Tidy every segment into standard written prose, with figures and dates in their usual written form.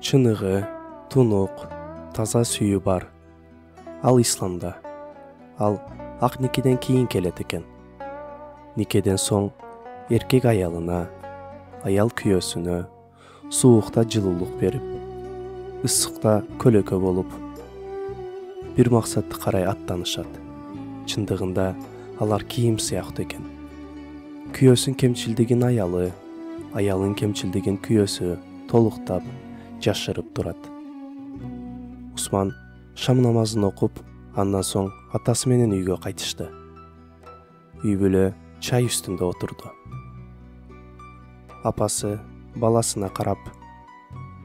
Чыныгы, тунук, таза сүйүү бар. Ал исламда. Ал ак никеден кийин келет экен. Никеден соң эркек аялына, аял күйөөсүнө суукта жылуулук берип, ысыкта көлөкө болуп, бир максатты карай аттанышат. Чындыгында алар кийим сыяктуу экен. Күйөөсүн кемчилдигин аялы, аялын кемчилдигин күйөөсү толуктап, жашырып турат. Усман шам намазын окуп, андан соң атасы менен үйгө кайтышты. Үй бүлө чай үстүндө отурду. Апасы баласына карап: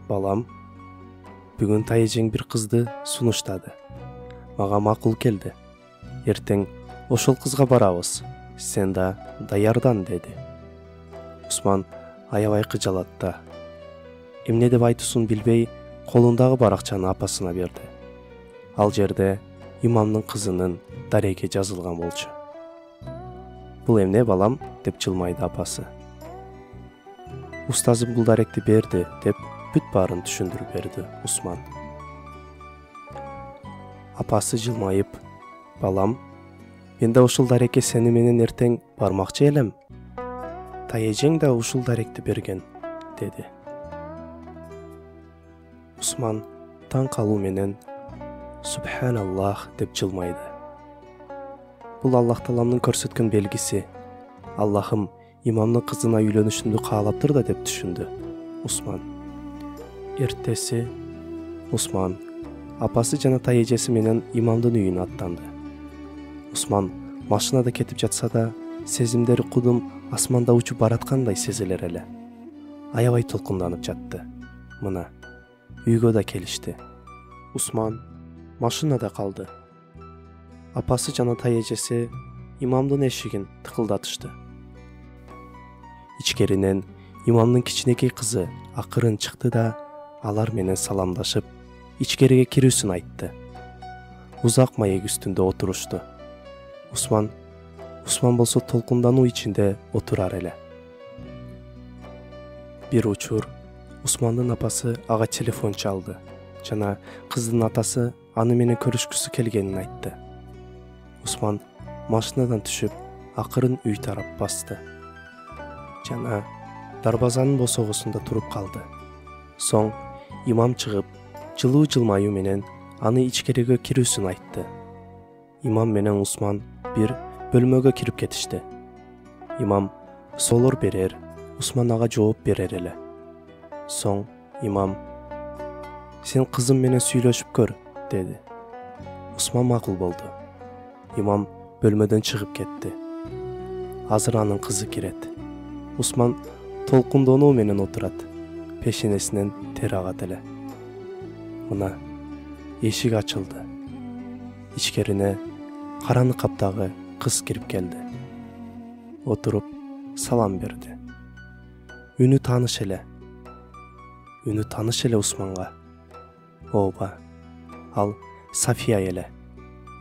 "Балам, бүгүн тайэжең бир кызды сунуштады. Мага макул келди. Эртең ошол кызга барабыз. Сен да даярдан", деди. Усман аябай кыжалат да. Эмне деп айтуусун билбей, колундагы баракчаны апасына берди. Ал жерде имамдын кызынын дареги жазылган болчу. "Бул эмне, балам?" деп жылмайды апасы. "Устазым бул даректи берди", деп бүт баарын түшүндүрүп берди Усман. Апасы жылмайып: "Балам, мен да ушул дарекке сени менен эртең бармакчы элем. Тайэжең да ушул даректи берген", деди. Усман таң калуу менен "Субханаллах" деп жылмайды. Бул Аллах Тааланын көрсөткөн белгиси. Аллахым имамдын кызына үйлөнүшүмдү каалаптыр да, деп түшүндү Усман. Эртеси Усман апасы жана тайэжеси менен имамдын үйүнө аттанды. Усман машинада кетип жатса да, сезимдери кудум асманда учуп бараткандай сезилер эле. Аябай толкунданып жатты. Мына үйгө да келишти. Усман машинада калды. Апасы жана тайэжеси имамдын эшигин тыкылдатышты. Ичкеринен имамдын кичинекей кызы акырын чыкты да, алар менен саламдашып, ичкериге кирүүсүн айтты. Узак маек үстүндө отурушту. Усман болсо толкундануу ичинде отурар эле. Бир учур Усмандын апасы ага телефон чалды жана кыздын атасы аны менен көрүшкүсү келгенин айтты. Усман машинадан түшүп, акырын үй тарап басты. Жана дарбазанын босогусунда туруп калды. Соң имам чыгып, жылуу жылмаюу менен аны ичкериге кирүүсүн айтты. Имам менен Усман бир бөлмөгө кирип кетишти. Имам соолор берер, Усман ага жооп берер эле. Соң имам: "Сен кызым менен сүйлөшүп көр", деди. Усман макул болду. Имам бөлмөдөн чыгып кетти. Азыр анын кызы кирет. Усман толкундонуу менен отурат. Пешенесинен тер агат эле. Мына эшик ачылды. Ичкерине караны каптагы кыз кирип келди. Отуруп салам берди. Үнү тааныш эле Усманга. Ооба, ал Сафия эле.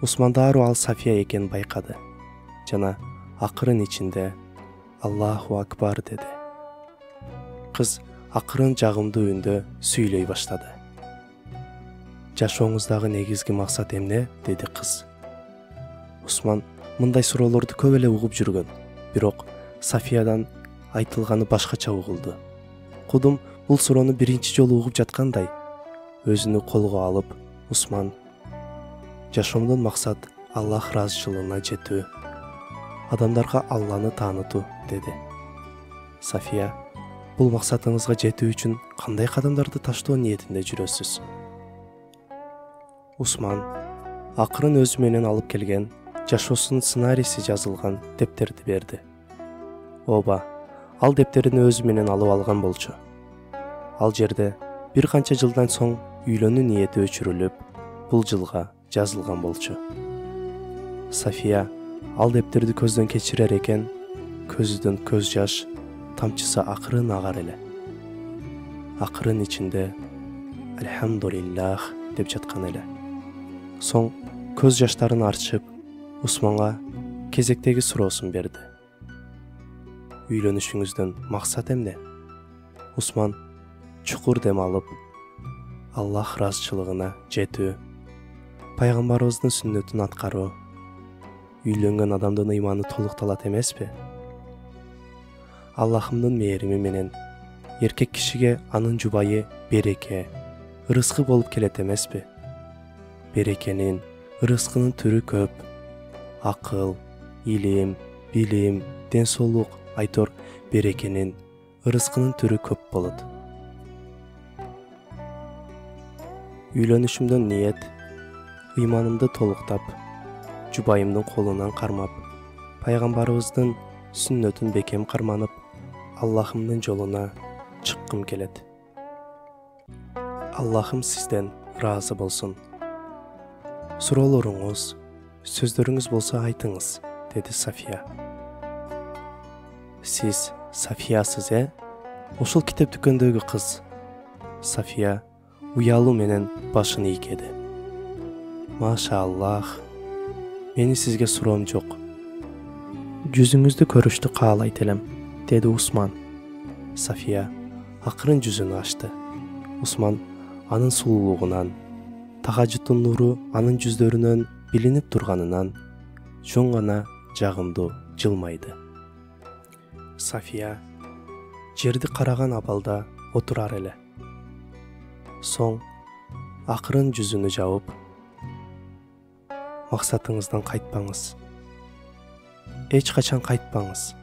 Усман дароо ал Сафия экенин байкады. Жана акырын ичинде "Аллаху акбар" деди. Кыз акырын жагымдуу үндө сүйлөй баштады. "Жашооңуздагы негизги максат эмне?" деди кыз. Усман мындай суроолорду көп эле угуп жүргөн, бирок Сафиядан айтылганы башкача угулду. Кудум бул суроону биринчи жолу угуп жаткандай, өзүнү колго алып, Усман: "Жашоомдун максат Аллах ыраазычылыгына жетүү, адамдарга Алланы таанытуу", деди. Сафия: "Бул максатыңызга жетүү үчүн кандай кадамдарды таштоо ниетинде жүрөсүз?" Усман акырын өзү менен алып келген жашоосунун сценарийси жазылган дептерди берди. Ооба, ал дептерини өзү менен алып алган болчу. Ал жерде бир канча жылдан соң үйлөнүү ниети өчүрүлүп, бул жылга жазылган болчу. Сафия ал дептерди көздөн кечирер экен, көзүдөн көз жаш тамчысы акырын агар эле. Акырын ичинде "Альхамдулиллах" деп жаткан эле. Соң көз жаштарын арчып, Усманга кезектеги суроосун берди. "Үйлөнүшүңүздүн максат эмне?" Усман чукур дем алып, Аллах ыраазычылыгына жетүү, пайгамбарыбыздын сүннөтүн аткаруу, үйлөнгөн адамдын ыйманы толукталат эмеспи? Аллахымдын мээрими менен эркек кишиге анын жубайы береке, ырыскы болуп келет эмеспи? Берекенин, ырыскынын түрү көп. Акыл, илим, билим, ден соолук, айтор берекенин, ырыскынын түрү көп болот. Үйлөнүшүмдөн ниет, ыйманымды толуктап, жубайымдын колунан кармап, пайгамбарыбыздын сүннөтүн бекем карманып, Аллахымдын жолуна чыккым келет. Аллахым сизден ыраазы болсун. Суроолоруңуз, сөздөрүңүз болсо айтыңыз, деди Сафия. Сиз Сафиясыз, Ошол китеп дүкөндөгү кыз. Сафия уялуу менен башын ийкеди. Маша Аллах, мени сизге суроом жок. Жүзүңүздү көрүштү каалайт элем, деди Усман. Сафия акырын жүзүн ачты. Усман анын сулуулугунан, тахажжуттун нуру анын жүздөрүнөн билинип турганынан чоң гана жагымдуу жылмайды. Сафия жерди караган абалда отурар эле. Соң акырын жүзүнү жабып, максатыңыздан кайтпаңыз. Эч качан кайтпаңыз.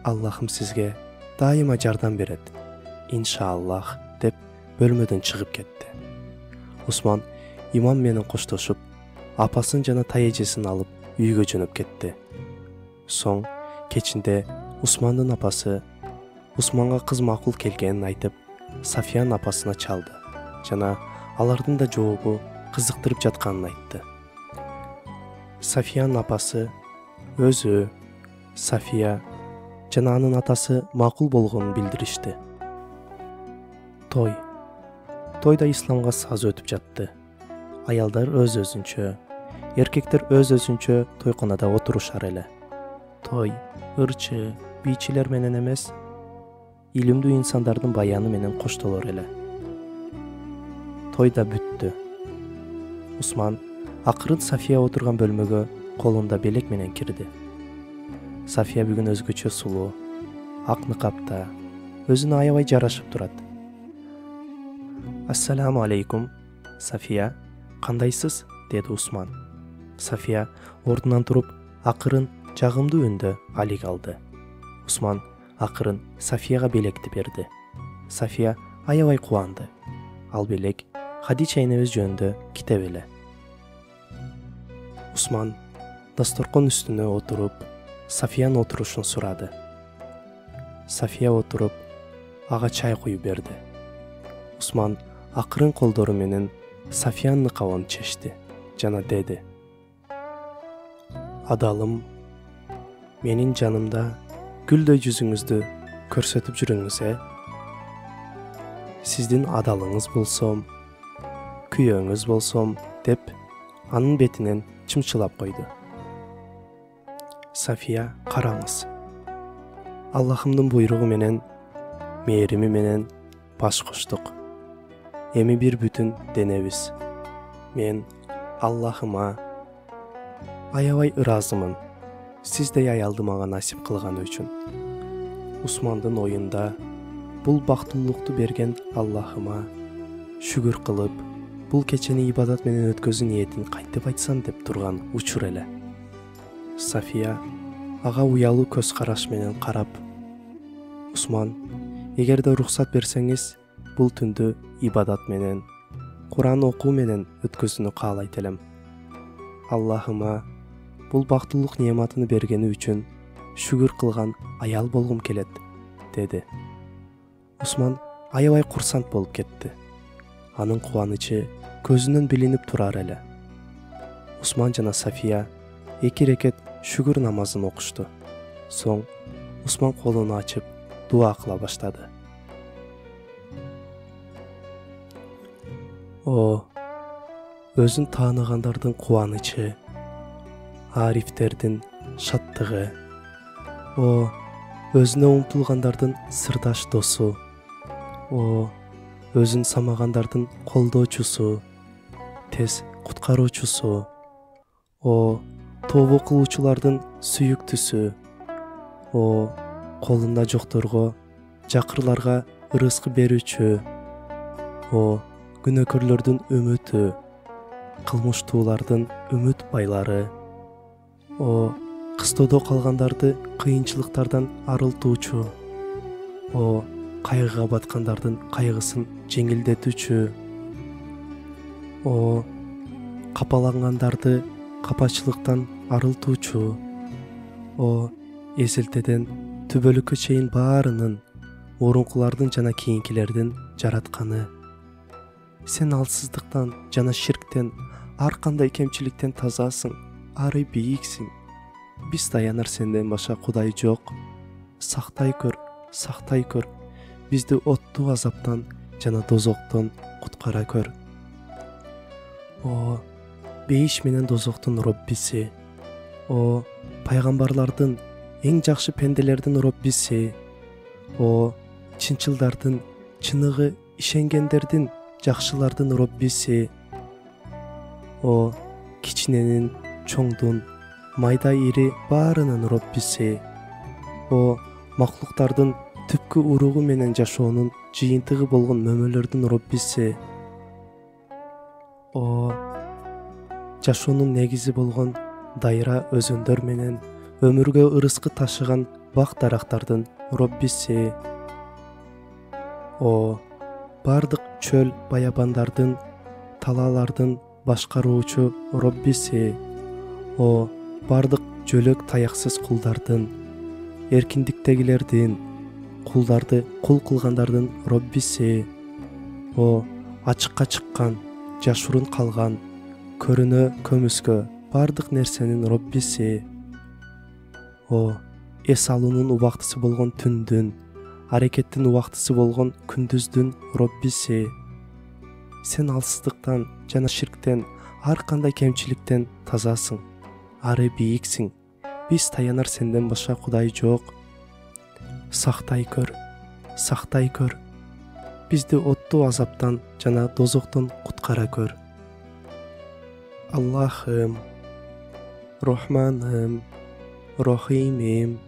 Аллахым сизге дайыма жардам берет. Иншааллах, деп бөлмөдөн чыгып кетти. Усман имам менен коштошуп, апасын жана тайэжесин алып үйгө жөнөп кетти. Соң кечинде Усмандын апасы Усманга кыз макул келгенин айтып, Сафиянын апасына чалды жана алардын да жообу кызыктырып жатканын айтты. Сафиянын апасы өзү, Сафия жана анын атасы макул болгонун билдиришти. Тойда исламга саз өтүп жатты. Аялдар өз-өзүнчө, эркектер өз-өзүнчө тойконада отурушар эле. Той ырчы, бийчилер менен эмес, илимдүү инсандардын баяны менен коштолор эле. Той да бүттү. Усман акырын Сафия отурган бөлмөгө колунда белек менен кирди. Сафия бүгүн өзгөчө сулуу, ак ныкапта, өзүнө аябай жарашып турат. Ассаламу алейкум, Сафия, кандайсыз? Деди Усман. Сафия ордунан туруп, акырын жагымдуу үндө алик алды. Усман акырын Сафияга белекти берди. Сафия аябай кубанды. Ал белек Хадича энебиз жөнүндө китеп эле. Усман дасторкон үстүнө отуруп, Сафиянын отурушун сурады. Сафия отуруп, ага чай куюп берди. Усман акырын колдору менен Сафиянын ныкабын чечти жана деди: Адалым, менин жанымда гүлдөй жүзүңүздү көрсөтүп жүрүңүз, Сиздин адалыңыз болсом, күйөөңүз болсом, деп анын бетинен чымчылап койду. Сафия, караңыз. Аллахымдын буйругу менен, мээрими менен баш коштук. Эми бир бүтүн денебиз. Мен Аллахыма аябай ыраазымын, сиздей аялды мага насип кылганы үчүн. Усмандын оюнда бул бактылуулукту берген Аллахыма шүгүр кылып, бул кечени ибадат менен өткөзүү ниетин кантип айтсам деп турган учур эле. Сафия ага уялуу көз караш менен карап: Усман, эгерде уруксат берсеңиз, бул түндү ибадат менен, Куран окуу менен өткөзүүнү каалайт элем. Аллахыма бул бактылуулук неаматын бергени үчүн шүгүр кылган аял болгум келет, деди. Усман аябай курсант болуп кетти. Анын кубанычы көзүнөн билинип турар эле. Усман жана Сафия 2 рекет шүгүр намазын окушту. Соң Усман колун ачып дуа кыла баштады. О, өзүн тааныгандардын кубанычы, арифтердин шаттыгы. О, өзүнө умтулгандардын сырдаш досу, О, өзүн самагандардын колдоочусу, тез куткаруучусу. О, тобо кылуучулардын сүйүктүүсү. О, колунда жокторго, жакырларга ырыскы берүүчү. О, күнөөкөрлөрдүн үмүтү, кылмыштуулардын үмүт байлары. О, кыстоодо калгандарды кыйынчылыктардан арылтуучу. О, кайгыга баткандардын кайгысын жеңилдетүүчү. О, капалангандарды капачылыктан арылтуучу. О, эзелтеден түбөлүккө чейин баарынын, мурункулардын жана кийинкилердин жаратканы. Сен алсыздыктан жана ширктен, ар кандай кемчиликтен тазасың, ары бийиксиң. Биз таянар сенден башка Кудай жок. Сактай көр, бизди оттуу азаптан жана дозоктон куткара көр. О, бейиш менен дозоктун Роббиси. О, пайгамбарлардын, эң жакшы пенделердин Роббиси. О, чынчылдардын, чыныгы ишенгендердин, жакшылардын Роббиси. О, кичиненин, чоңдун, майда ири баарынын Роббиси. О, маклуктардын түпкү уругу менен жашоонун жыйынтыгы болгон мөмөлөрдүн Роббиси. О, жашоонун негизи болгон дайра өзөндөр менен өмүргө ырыскы ташыган бак дарактардын Роббиси. О, бардык чөл баябандардын, талаалардын башкаруучу Роббиси. О, бардык жөлөк таяксыз кулдардын, эркиндиктегилердин, кулдарды кул кылгандардын Роббиси. О, ачыкка чыккан, жашырын калган, көрүнө көмүскө бардык нерсенин Роббиси. О, эс алуунун убактысы болгон түндүн, аракеттин убактысы болгон күндүздүн Роббиси. Сен алсыздыктан жана ширктен, ар кандай кемчиликтен тазасың, ары бийиксиң. Биз таянар сенден башка Кудай жок. Сактай көр, бизди оттуу азаптан жана дозоктон куткара көр. Аллахым, Рахманым, Рахимим,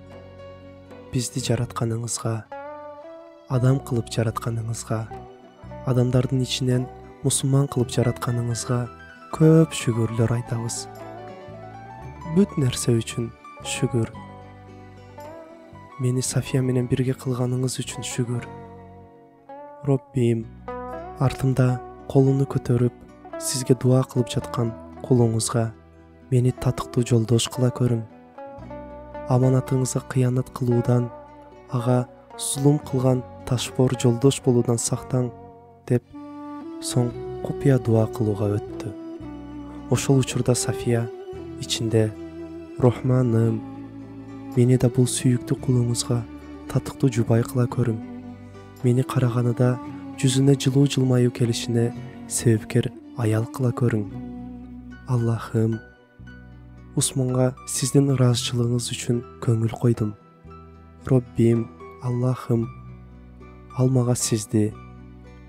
бизди жаратканыңызга, адам кылып жаратканыңызга, адамдардын ичинен мусулман кылып жаратканыңызга көп шүгүрлөр айтабыз. Бүт нерсе үчүн шүгүр. Мени Сафия менен бирге кылганыңыз үчүн шүгүр. Роббим, артымда колуну көтөрүп, сизге дуа кылып жаткан кулуңузга мени татыктуу жолдош кыла көрүң. Аманатыңызга кыянат кылуудан, ага зулум кылган ташбор жолдош болуудан сактаң, деп соң купуя дуа кылууга өттү. Ошол учурда Сафия ичинде: Рахманым, мени да бул сүйүктүү кулуңузга татыктуу жубай кыла көрүң. Мени караганында жүзүнө жылуу жылмаюу келишине себепкер аял кыла көрүң. Аллахым, Усманга сиздин ыраазычылыгыңыз үчүн көңүл койдум. Роббим, Аллахым, ал мага сизди,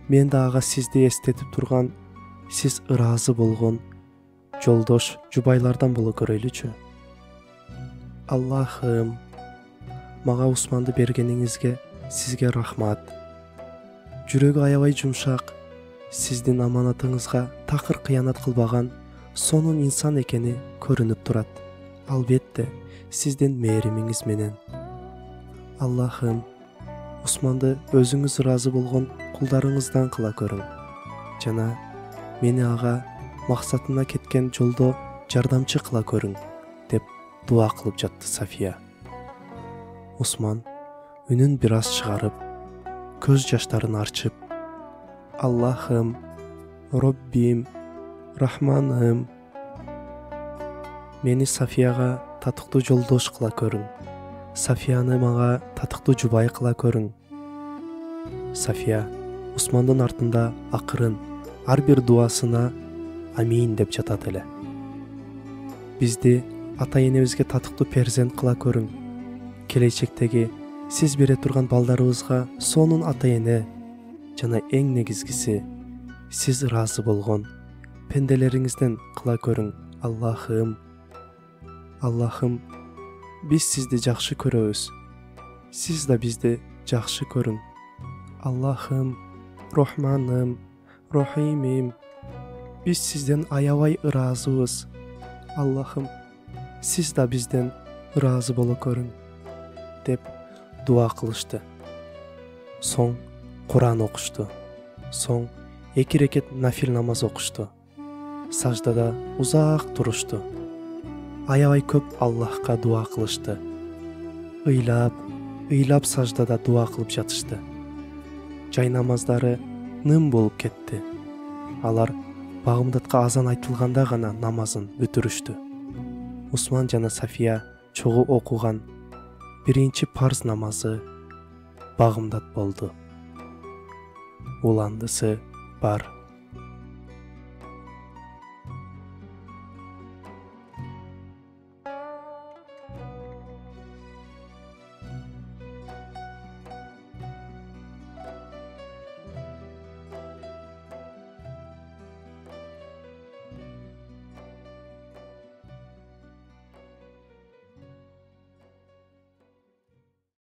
мен да ага сизди эстетип турган, сиз ыраазы болгон жолдош жубайлардан боло көрөйлүчү. Аллахым, мага Усманды бергениңизге сизге рахмат. Жүрөгү аябай жумшак, сиздин аманатыңызга такыр кыянат кылбаган сонун инсан экени көрүнүп турат. Албетте, сиздин мээримиңиз менен. Аллахым, Усманды өзүңүз ыраазы болгон кулдарыңыздан кыла көрүң, жана мени ага максатына кеткен жолдо жардамчы кыла көрүң, деп дуа кылып жатты Сафия. Усман үнүн бир аз чыгарып, көз жаштарын арчып: Аллахым, Роббим, Рахманым, мени Сафияга татыктуу жолдош кыла көрүң. Сафияны мага татыктуу жубай кыла көрүң. Сафия Усмандын артында акырын ар бир дуасына амин деп жатат эле. Бизди ата энебизге татыктуу перзент кыла көрүң. Келечектеги сиз бере турган балдарыбызга сонун ата эне, жана эң негизгиси сиз ыраазы болгон пенделериңизден кыла көрүң. Аллахым, биз сизди жакшы көрөбүз. Сиз да бизди жакшы көрүң. Аллахым, Рахманым, Рахимим, биз сизден аябай ыраазыбыз. Аллахым, сиз да бизден ыраазы боло көрүң, деп дуа кылышты. Соң Куран окушту. Соң 2 рекет нафил намаз окушту. Саждада узак турушту. Аябай көп Аллахка дуа кылышты. Ыйлап саждада дуа кылып жатышты. Жай намаздары ным болуп кетти. Алар Багымдатка азан айтылганда гана намазын бүтүрүштү. Усман жана Сафия чогуу окуган биринчи парз намазы Багымдат болду. Уландысы бар.